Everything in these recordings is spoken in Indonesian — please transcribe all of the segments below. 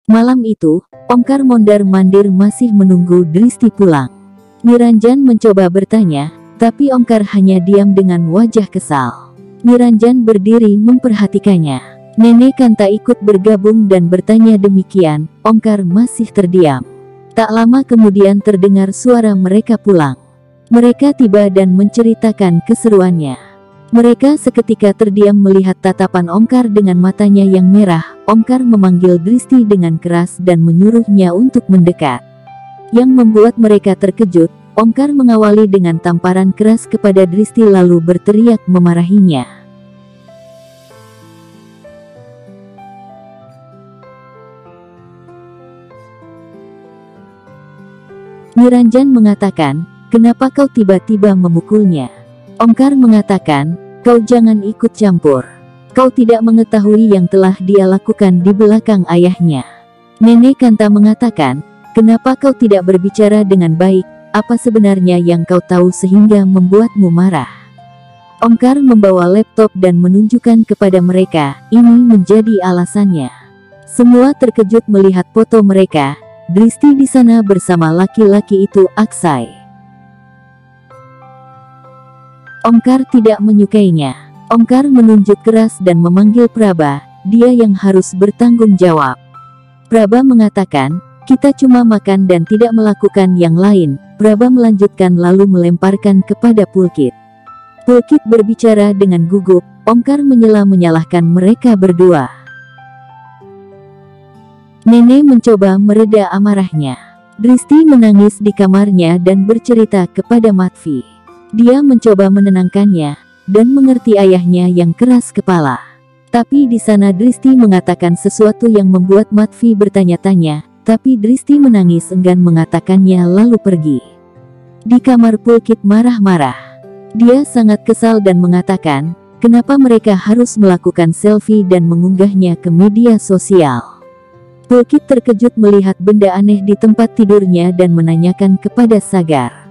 Malam itu, Omkar mondar-mandir masih menunggu Dristi pulang. Niranjan mencoba bertanya, tapi Omkar hanya diam dengan wajah kesal. Niranjan berdiri memperhatikannya. Nenek Kanta ikut bergabung dan bertanya demikian. Omkar masih terdiam. Tak lama kemudian terdengar suara mereka pulang. Mereka tiba dan menceritakan keseruannya. Mereka seketika terdiam melihat tatapan Omkar dengan matanya yang merah. Omkar memanggil Dristi dengan keras dan menyuruhnya untuk mendekat. Yang membuat mereka terkejut, Omkar mengawali dengan tamparan keras kepada Dristi lalu berteriak memarahinya. Niranjan mengatakan, "Kenapa kau tiba-tiba memukulnya?" Omkar mengatakan, "Kau jangan ikut campur. Kau tidak mengetahui yang telah dia lakukan di belakang ayahnya." Nenek Kanta mengatakan, "Kenapa kau tidak berbicara dengan baik? Apa sebenarnya yang kau tahu sehingga membuatmu marah?" Omkar membawa laptop dan menunjukkan kepada mereka. Ini menjadi alasannya. Semua terkejut melihat foto mereka. Dristi di sana bersama laki-laki itu, Aksai. Omkar tidak menyukainya. Omkar menunjuk keras dan memanggil Praba. Dia yang harus bertanggung jawab. Praba mengatakan, "Kita cuma makan dan tidak melakukan yang lain." Praba melanjutkan lalu melemparkan kepada Pulkit. Pulkit berbicara dengan gugup. Omkar menyalahkan mereka berdua. Nenek mencoba mereda amarahnya. Dristi menangis di kamarnya dan bercerita kepada Matvi. Dia mencoba menenangkannya dan mengerti ayahnya yang keras kepala. Tapi di sana Dristi mengatakan sesuatu yang membuat Matvi bertanya-tanya, tapi Dristi menangis enggan mengatakannya lalu pergi. Di kamar Pulkit marah-marah. Dia sangat kesal dan mengatakan, kenapa mereka harus melakukan selfie dan mengunggahnya ke media sosial. Pulkit terkejut melihat benda aneh di tempat tidurnya dan menanyakan kepada Sagar.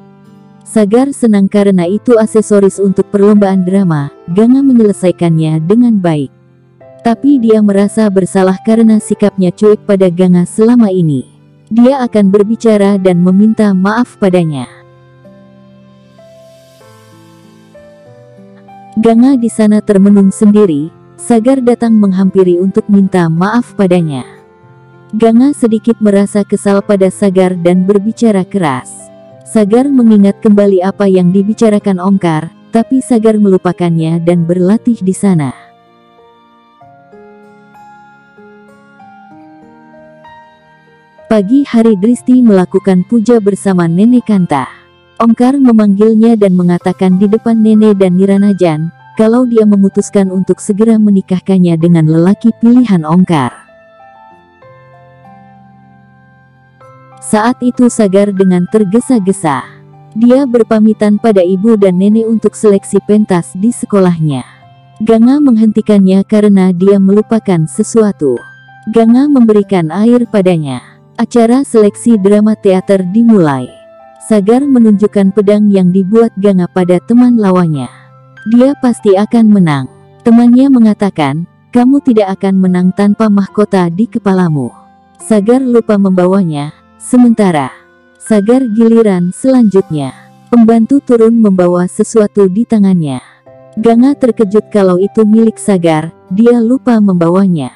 Sagar senang karena itu aksesoris untuk perlombaan drama. Ganga menyelesaikannya dengan baik. Tapi dia merasa bersalah karena sikapnya cuek pada Ganga selama ini. Dia akan berbicara dan meminta maaf padanya. Ganga di sana termenung sendiri. Sagar datang menghampiri untuk minta maaf padanya. Ganga sedikit merasa kesal pada Sagar dan berbicara keras. Sagar mengingat kembali apa yang dibicarakan Omkar, tapi Sagar melupakannya dan berlatih di sana. Pagi hari Dristi melakukan puja bersama Nenek Kanta. Omkar memanggilnya dan mengatakan di depan Nenek dan Niranajan, kalau dia memutuskan untuk segera menikahkannya dengan lelaki pilihan Omkar. Saat itu Sagar dengan tergesa-gesa. Dia berpamitan pada ibu dan nenek untuk seleksi pentas di sekolahnya. Ganga menghentikannya karena dia melupakan sesuatu. Ganga memberikan air padanya. Acara seleksi drama teater dimulai. Sagar menunjukkan pedang yang dibuat Ganga pada teman lawannya. Dia pasti akan menang. Temannya mengatakan, kamu tidak akan menang tanpa mahkota di kepalamu. Sagar lupa membawanya. Sementara Sagar giliran selanjutnya, pembantu turun membawa sesuatu di tangannya. Ganga terkejut kalau itu milik Sagar, dia lupa membawanya.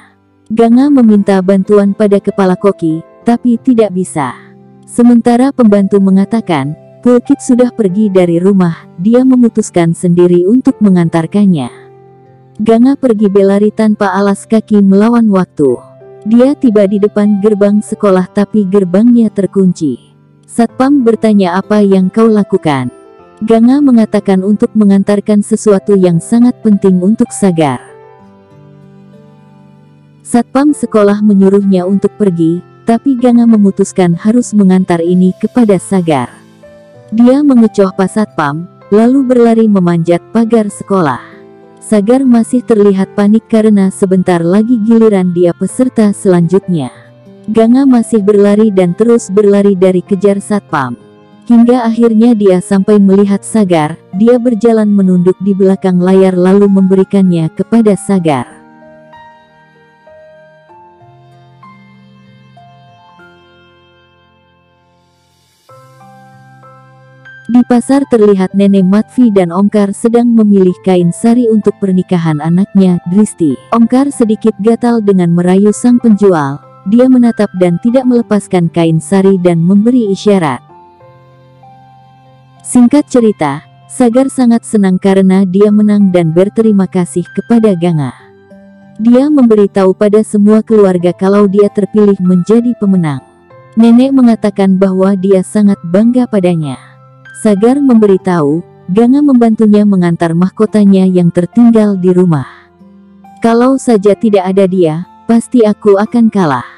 Ganga meminta bantuan pada kepala koki, tapi tidak bisa. Sementara pembantu mengatakan, Pulkit sudah pergi dari rumah, dia memutuskan sendiri untuk mengantarkannya. Ganga pergi berlari tanpa alas kaki melawan waktu. Dia tiba di depan gerbang sekolah tapi gerbangnya terkunci. Satpam bertanya apa yang kau lakukan. Ganga mengatakan untuk mengantarkan sesuatu yang sangat penting untuk Sagar. Satpam sekolah menyuruhnya untuk pergi, tapi Ganga memutuskan harus mengantar ini kepada Sagar. Dia mengecoh Pak Satpam, lalu berlari memanjat pagar sekolah. Sagar masih terlihat panik karena sebentar lagi giliran dia peserta selanjutnya. Ganga masih berlari dan terus berlari dari kejar Satpam. Hingga akhirnya dia sampai melihat Sagar, dia berjalan menunduk di belakang layar lalu memberikannya kepada Sagar. Di pasar terlihat Nenek Matvi dan Omkar sedang memilih kain sari untuk pernikahan anaknya, Dristi. Omkar sedikit gatal dengan merayu sang penjual. Dia menatap dan tidak melepaskan kain sari dan memberi isyarat. Singkat cerita, Sagar sangat senang karena dia menang dan berterima kasih kepada Ganga. Dia memberitahu pada semua keluarga kalau dia terpilih menjadi pemenang. Nenek mengatakan bahwa dia sangat bangga padanya. Sagar memberitahu, Ganga membantunya mengantar mahkotanya yang tertinggal di rumah. Kalau saja tidak ada dia, pasti aku akan kalah.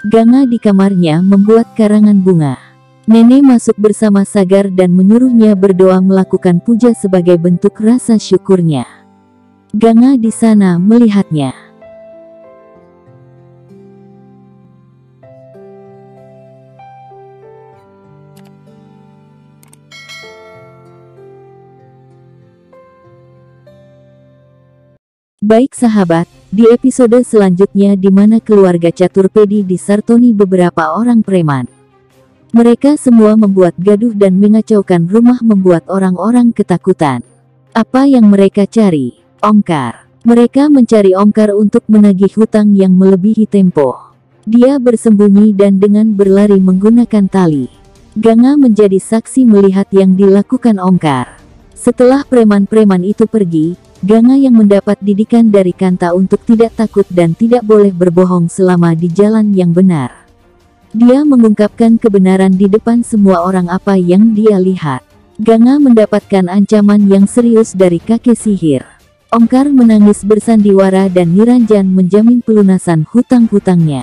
Ganga di kamarnya membuat karangan bunga. Nenek masuk bersama Sagar dan menyuruhnya berdoa melakukan puja sebagai bentuk rasa syukurnya. Ganga di sana melihatnya. Baik sahabat, di episode selanjutnya di mana keluarga Caturpedi disartoni beberapa orang preman. Mereka semua membuat gaduh dan mengacaukan rumah membuat orang-orang ketakutan. Apa yang mereka cari? Omkar. Mereka mencari Omkar untuk menagih hutang yang melebihi tempo. Dia bersembunyi dan dengan berlari menggunakan tali. Ganga menjadi saksi melihat yang dilakukan Omkar. Setelah preman-preman itu pergi, Ganga yang mendapat didikan dari Kanta untuk tidak takut dan tidak boleh berbohong selama di jalan yang benar. Dia mengungkapkan kebenaran di depan semua orang apa yang dia lihat. Ganga mendapatkan ancaman yang serius dari kakek sihir. Omkar menangis bersandiwara dan Niranjan menjamin pelunasan hutang-hutangnya.